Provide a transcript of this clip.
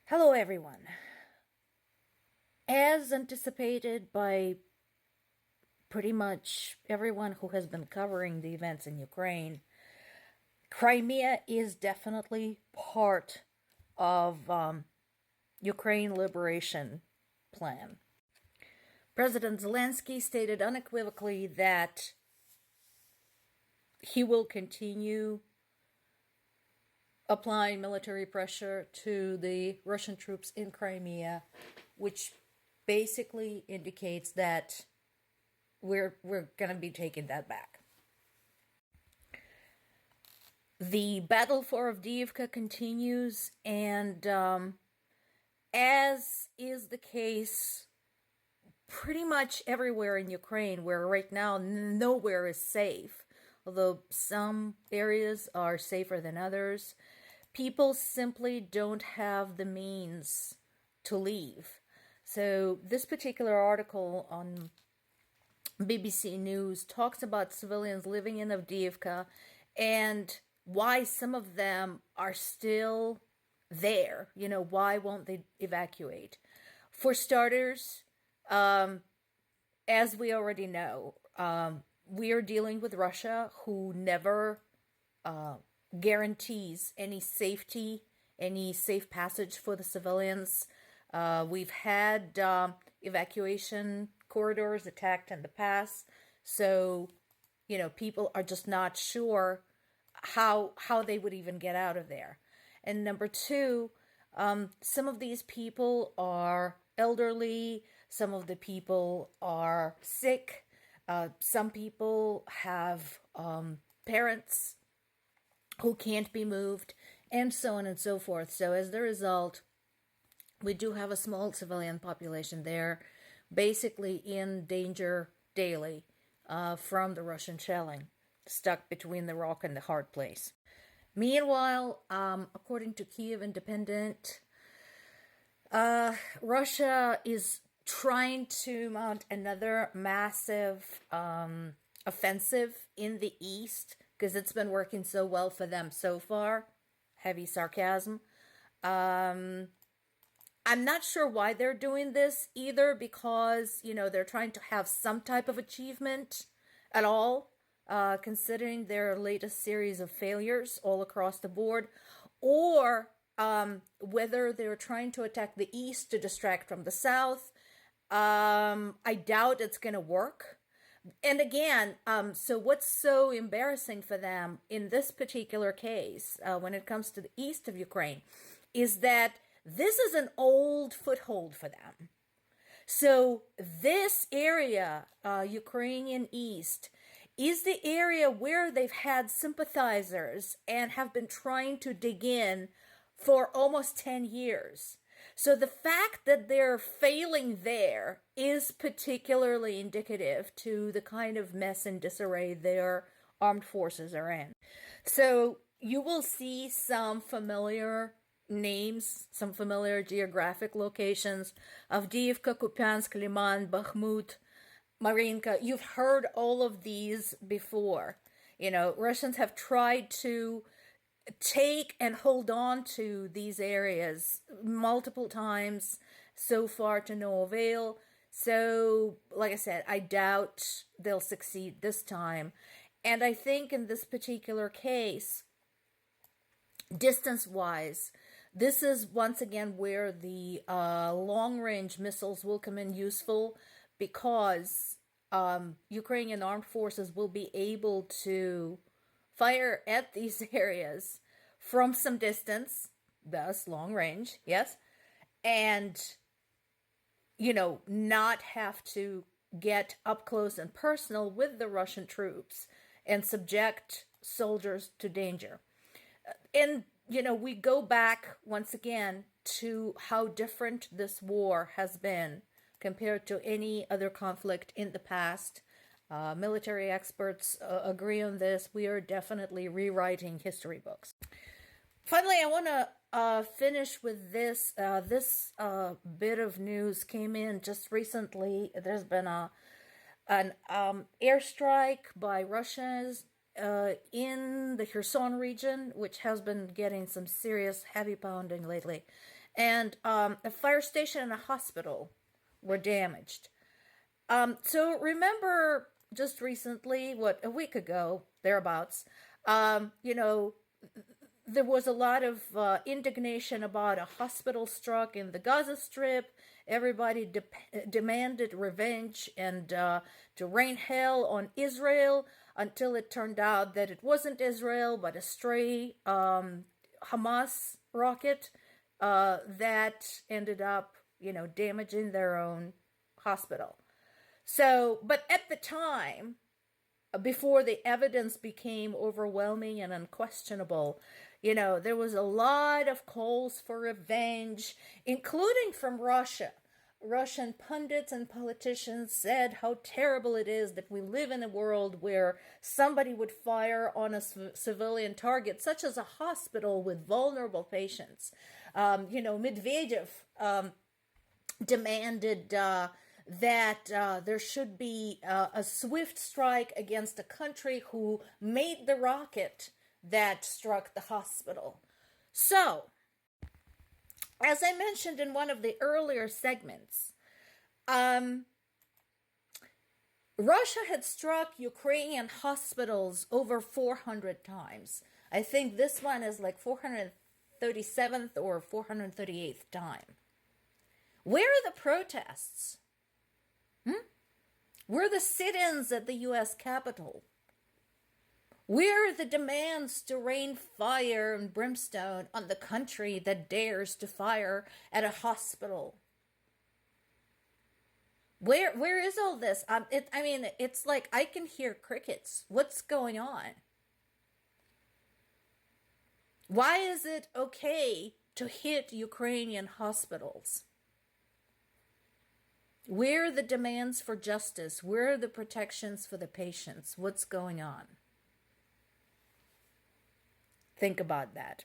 Hello, everyone. As anticipated by pretty much everyone who has been covering the events in Ukraine, Crimea is definitely part of Ukraine liberation plan. President Zelensky stated unequivocally that he will continue applying military pressure to the Russian troops in Crimea, which basically indicates that we're going to be taking that back. The battle for Avdiivka continues, and as is the case pretty much everywhere in Ukraine, where right now nowhere is safe, although some areas are safer than others, people simply don't have the means to leave. So this particular article on BBC News talks about civilians living in Avdiivka and why some of them are still there. Why won't they evacuate? For starters, as we already know, we are dealing with Russia, who never guarantees any safety, any safe passage for the civilians. We've had evacuation corridors attacked in the past, so people are just not sure how they would even get out of there. And number two, some of these people are elderly, some of the people are sick, some people have parents who can't be moved, and so on and so forth. So as the result, we do have a small civilian population there, basically in danger daily from the Russian shelling, stuck between the rock and the hard place. Meanwhile, according to Kiev Independent, Russia is trying to mount another massive offensive in the east because it's been working so well for them so far. Heavy sarcasm. I'm not sure why they're doing this either, because, they're trying to have some type of achievement at all, considering their latest series of failures all across the board, or whether they're trying to attack the east to distract from the south. I doubt it's going to work. And again, so what's so embarrassing for them in this particular case, when it comes to the east of Ukraine, is that this is an old foothold for them. So this area, Ukrainian East, is the area where they've had sympathizers and have been trying to dig in for almost 10 years. So the fact that they're failing there is particularly indicative to the kind of mess and disarray their armed forces are in. So you will see some familiar names, some familiar geographic locations: Avdiivka, Kupiansk, Liman, Bakhmut, Marinka. You've heard all of these before. Russians have tried to take and hold on to these areas multiple times, so far to no avail. So, like I said, I doubt they'll succeed this time. And I think in this particular case, distance-wise, this is once again where the long-range missiles will come in useful, because Ukrainian armed forces will be able to fire at these areas from some distance, thus long range, yes, and, not have to get up close and personal with the Russian troops and subject soldiers to danger. And, we go back once again to how different this war has been compared to any other conflict in the past. Military experts agree on this. We are definitely rewriting history books. Finally, I want to finish with this. This bit of news came in just recently. There's been an airstrike by Russians in the Kherson region, which has been getting some serious heavy pounding lately. and a fire station and a hospital were damaged. So remember just recently, a week ago, thereabouts, you know, there was a lot of indignation about a hospital struck in the Gaza Strip. Everybody demanded revenge and to rain hell on Israel until it turned out that it wasn't Israel, but a stray Hamas rocket that ended up, damaging their own hospital. So, but at the time, before the evidence became overwhelming and unquestionable, there was a lot of calls for revenge, including from Russia. Russian pundits and politicians said how terrible it is that we live in a world where somebody would fire on a civilian target, such as a hospital with vulnerable patients. Medvedev demanded that there should be a swift strike against a country who made the rocket that struck the hospital. So, as I mentioned in one of the earlier segments, Russia had struck Ukrainian hospitals over 400 times. I think this one is like 437th or 438th time. Where are the protests? Where are the sit-ins at the U.S. Capitol? Where are the demands to rain fire and brimstone on the country that dares to fire at a hospital? Where is all this? It's like I can hear crickets. What's going on? Why is it okay to hit Ukrainian hospitals? Where are the demands for justice? Where are the protections for the patients? What's going on? Think about that.